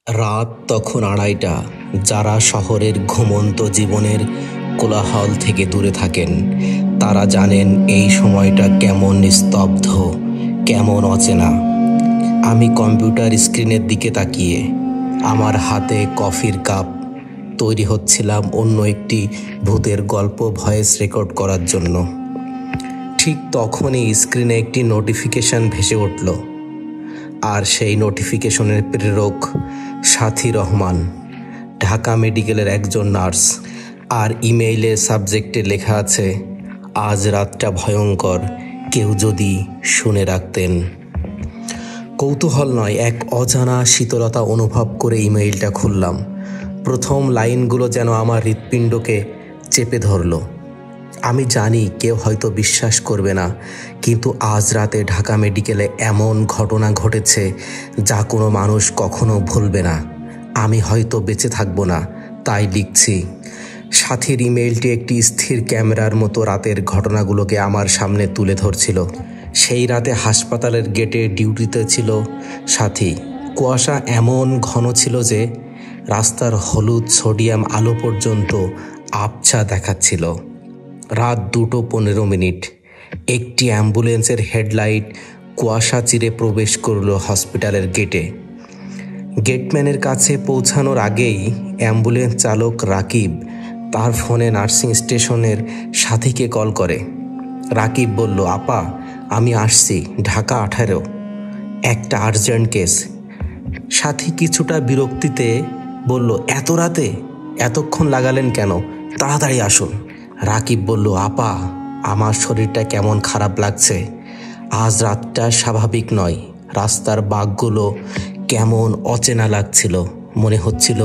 রাত তখন 2:30। যারা শহরের ঘুমন্ত জীবনের কোলাহল থেকে দূরে থাকেন তারা জানেন এই সময়টা কেমন নিস্তব্ধ, কেমন অচেনা। আমি কম্পিউটার স্ক্রিনের দিকে তাকিয়ে আমার হাতে কফির কাপ তৈরি হচ্ছিলাম অন্য একটি ভূতের গল্প ভয়েস রেকর্ড করার জন্য। ঠিক তখনই স্ক্রিনে একটি নোটিফিকেশন ভেসে উঠল, আর সেই নোটিফিকেশনের প্রেরক সাথী রহমান, ঢাকা মেডিকেলের একজন নার্স। আর ইমেইলের সাবজেক্টে লেখা আছে, আজ রাতটা ভয়ঙ্কর, কেউ যদি শুনে রাখতেন। কৌতূহল নয়, এক অজানা শীতলতা অনুভব করে ইমেইলটা খুললাম। প্রথম লাইনগুলো যেন আমার হৃৎপিণ্ডকে চেপে ধরল। আমি জানি কেউ হয়তো বিশ্বাস করবে না, কিন্তু আজ রাতে ঢাকা মেডিকেলে এমন ঘটনা ঘটেছে যা কোনো মানুষ কখনো ভুলবে না। আমি হয়তো বেঁচে থাকবো না, তাই লিখছি। সাথীর ইমেইলটি একটি স্থির ক্যামেরার মতো রাতের ঘটনাগুলোকে আমার সামনে তুলে ধরছিল। সেই রাতে হাসপাতালের গেটে ডিউটিতে ছিল সাথী। কুয়াশা এমন ঘন ছিল যে রাস্তার হলুদ সোডিয়াম আলো পর্যন্ত আবছা দেখাচ্ছিল। রাত 2:15। একটি অ্যাম্বুলেন্সের হেডলাইট কুয়াশা চিরে প্রবেশ করল হসপিটালের গেটে। গেটম্যানের কাছে পৌঁছানোর আগেই অ্যাম্বুলেন্স চালক রাকিব তার ফোনে নার্সিং স্টেশনের সাথীকে কল করে। রাকিব বলল, আপা আমি আসছি, ঢাকা 18, একটা আর্জেন্ট কেস। সাথী কিছুটা বিরক্তিতে বলল, এত রাতে এতক্ষণ লাগালেন কেন, তাড়াতাড়ি আসুন। রাকিব বলল, আপা আমার শরীরটা কেমন খারাপ লাগছে, আজ রাতটা স্বাভাবিক নয়। রাস্তার বাঁকগুলো কেমন অচেনা লাগছিল, মনে হচ্ছিল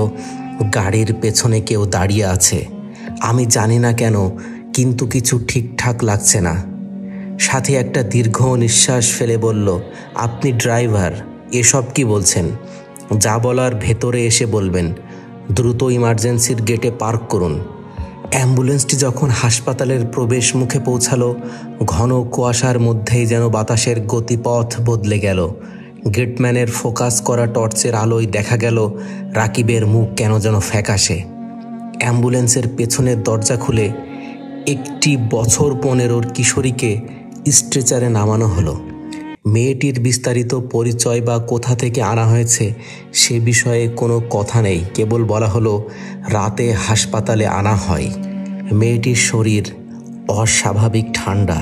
গাড়ির পেছনে কেউ দাঁড়িয়ে আছে। আমি জানি না কেন, কিন্তু কিছু ঠিকঠাক লাগছে না। সাথে একটা দীর্ঘ নিঃশ্বাস ফেলে বলল, আপনি ড্রাইভার, এসব কি বলছেন? যা বলার ভেতরে এসে বলবেন। দ্রুত ইমার্জেন্সির গেটে পার্ক করুন। অ্যাম্বুলেন্সটি যখন হাসপাতালের প্রবেশ মুখে পৌঁছালো, ঘন কুয়াশার মধ্যেই যেন বাতাসের গতিপথ বদলে গেল। গেটম্যানের ফোকাস করা টর্চের আলোয় দেখা গেল রাকিবের মুখ কেন যেন ফ্যাকাশে। অ্যাম্বুলেন্সের পেছনের দরজা খুলে একটি বছর 15 কিশোরীকে স্ট্রেচারে নামানো হলো। মেয়েটির বিস্তারিত পরিচয় বা কোথা থেকে আনা হয়েছে সে বিষয়ে কোনো কথা নেই, কেবল বলা হলো রাতে হাসপাতালে আনা হয়। মেয়েটির শরীর অস্বাভাবিক ঠান্ডা,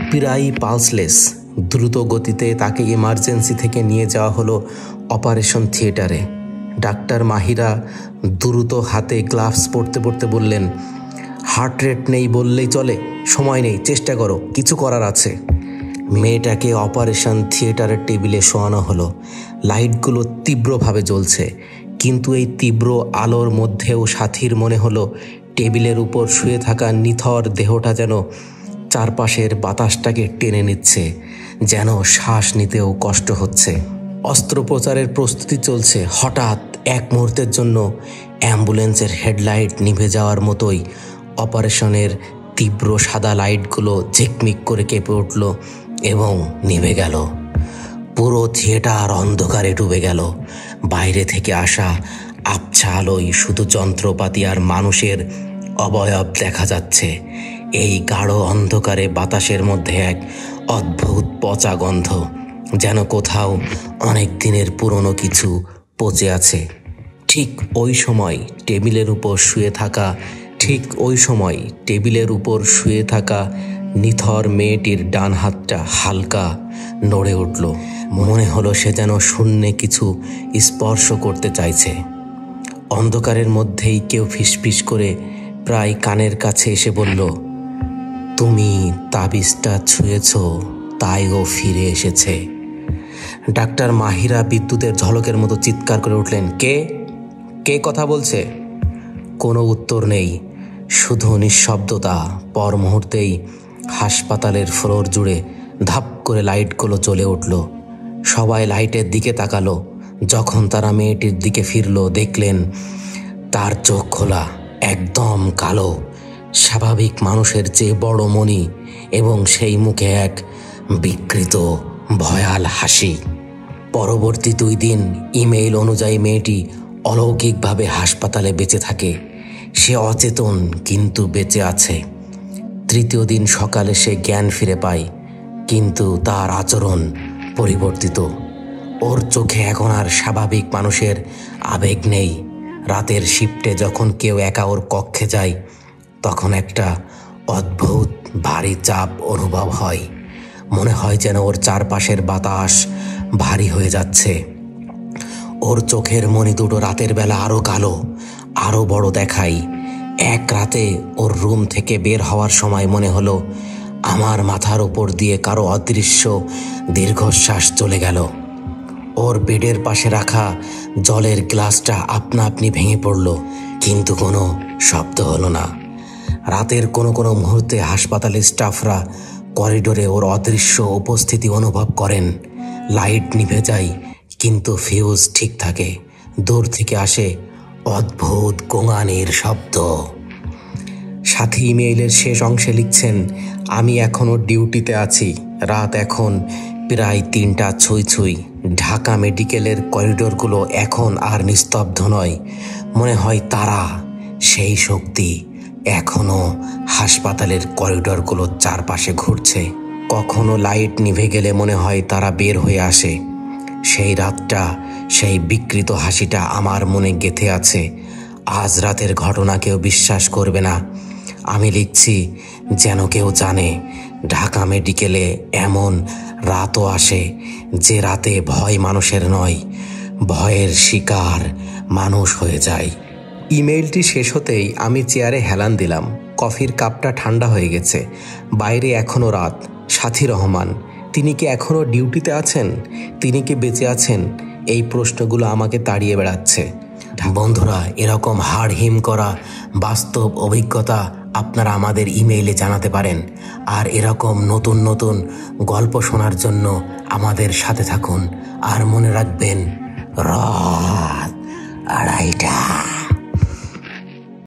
প্রায় পালসলেস। দ্রুত গতিতে তাকে ইমার্জেন্সি থেকে নিয়ে যাওয়া হলো অপারেশন থিয়েটারে। ডাক্তার মাহিরা দ্রুত হাতে গ্লাভস পরতে পরতে বললেন, হার্ট রেট নেই বললেই চলে, সময় নেই, চেষ্টা করো, কিছু করার আছে। মেয়েটাকে অপারেশন থিয়েটারের টেবিলে শোয়ানো হলো। লাইটগুলো তীব্রভাবে জ্বলছে, কিন্তু এই তীব্র আলোর মধ্যেও সাথীর মনে হলো টেবিলের উপর শুয়ে থাকা নিথর দেহটা যেন চারপাশের বাতাসটাকে টেনে নিচ্ছে, যেন শ্বাস নিতেও কষ্ট হচ্ছে। অস্ত্রোপচারের প্রস্তুতি চলছে। হঠাৎ এক মুহূর্তের জন্য অ্যাম্বুলেন্সের হেডলাইট নিভে যাওয়ার মতোই অপারেশনের তীব্র সাদা লাইটগুলো ঝিকমিক করে কেঁপে উঠল এবং নিভে গেল। পুরো থিয়েটার অন্ধকারে ডুবে গেল। বাইরে থেকে আসা আবছা আলোয় শুধু যন্ত্রপাতি আর মানুষের অবয়ব দেখা যাচ্ছে। এই গাঢ় অন্ধকারে বাতাসের মধ্যে এক অদ্ভুত পচা গন্ধ, যেন কোথাও অনেক দিনের পুরনো কিছু পচে আছে। ঠিক ওই সময় টেবিলের উপর শুয়ে থাকা নিথর মেয়েটির ডান হাতটা হালকা নড়ে উঠল। মনে হলো সে যেন শূন্যে কিছু স্পর্শ করতে চাইছে। অন্ধকারের মধ্যেই কেউ ফিসফিস করে প্রায় কানের কাছে এসে বলল, তুমি তাবিজটা ছুঁয়েছ, তাই ও ফিরে এসেছে। ডাক্তার মাহিরা বিদ্যুতের ঝলকের মতো চিৎকার করে উঠলেন, কে কথা বলছে? কোনো উত্তর নেই, শুধু নিঃশব্দতা। পর মুহূর্তেই হাসপাতালের ফ্লোর জুড়ে ধাপ করে লাইটগুলো জ্বলে উঠল। সবাই লাইটের দিকে তাকালো। যখন তারা মেয়েটির দিকে ফিরল, দেখলেন তার চোখ খোলা, একদম কালো, স্বাভাবিক মানুষের চেয়ে বড় মনি, এবং সেই মুখে এক বিকৃত ভয়াল হাসি। পরবর্তী 2 দিন ইমেইল অনুযায়ী মেয়েটি অলৌকিকভাবে হাসপাতালে বেঁচে থাকে। সে অচেতন কিন্তু বেঁচে আছে। 3য় দিন সকালে সে জ্ঞান ফিরে পায়, কিন্তু তার আচরণ পরিবর্তিত। ওর চোখে এখন আর স্বাভাবিক মানুষের আবেগ নেই। রাতের শিফটে যখন কেউ একা ওর কক্ষে যায়, তখন একটা অদ্ভুত ভারী চাপ অনুভব হয়। মনে হয় যেন ওর চারপাশের বাতাস ভারী হয়ে যাচ্ছে। ওর চোখের মণি দুটো রাতের বেলা আরো কালো, আরো বড় দেখায়। এক রাতে ওর রুম থেকে বের হওয়ার সময় মনে হলো আমার মাথার উপর দিয়ে কারো অদৃশ্য দীর্ঘশ্বাস চলে গেল। ওর বেডের পাশে রাখা জলের গ্লাসটা আপনা আপনি ভেঙে পড়ল, কিন্তু কোনো শব্দ হলো না। রাতের কোনো কোনো মুহূর্তে হাসপাতালের স্টাফরা করিডোরে ওর অদৃশ্য উপস্থিতি অনুভব করেন। লাইট নিভে যায়, কিন্তু ফিউজ ঠিক থাকে। দূর থেকে আসে অদ্ভুত গোঙানির শব্দ। সাথী ইমেইলের শেষ অংশে লিখছেন, আমি এখনও ডিউটিতে আছি। রাত এখন প্রায় 3টা ছুঁই ছুঁই। ঢাকা মেডিকেলের করিডোরগুলো এখন আর নিস্তব্ধ নয়। মনে হয় তারা, সেই শক্তি এখনও হাসপাতালের করিডোরগুলোর চারপাশে ঘুরছে। কখনো লাইট নিভে গেলে মনে হয় তারা বের হয়ে আসে। সেই রাতটা, সেই বিকৃত হাসিটা আমার মনে গেঁথে আছে। আজ রাতের ঘটনা কেউ বিশ্বাস করবে না। আমি লিখছি যেন কেউ জানে ঢাকা মেডিকেলে এমন রাতও আসে যে রাতে ভয় মানুষের নয়, ভয়ের শিকার মানুষ হয়ে যায়। ইমেইলটি শেষ হতেই আমি চেয়ারে হেলান দিলাম। কফির কাপটা ঠান্ডা হয়ে গেছে। বাইরে এখনও রাত। সাথী রহমান, তিনি কি এখনও ডিউটিতে আছেন? তিনি কি বেঁচে আছেন? এই প্রশ্নগুলো আমাকে তাড়িয়ে বেড়াচ্ছে। বন্ধুরা, এরকম হাড় হিম করা বাস্তব অভিজ্ঞতা আপনারা আমাদের ইমেইলে জানাতে পারেন। আর এরকম নতুন নতুন গল্প শোনার জন্য আমাদের সাথে থাকুন। আর মনে রাখবেন,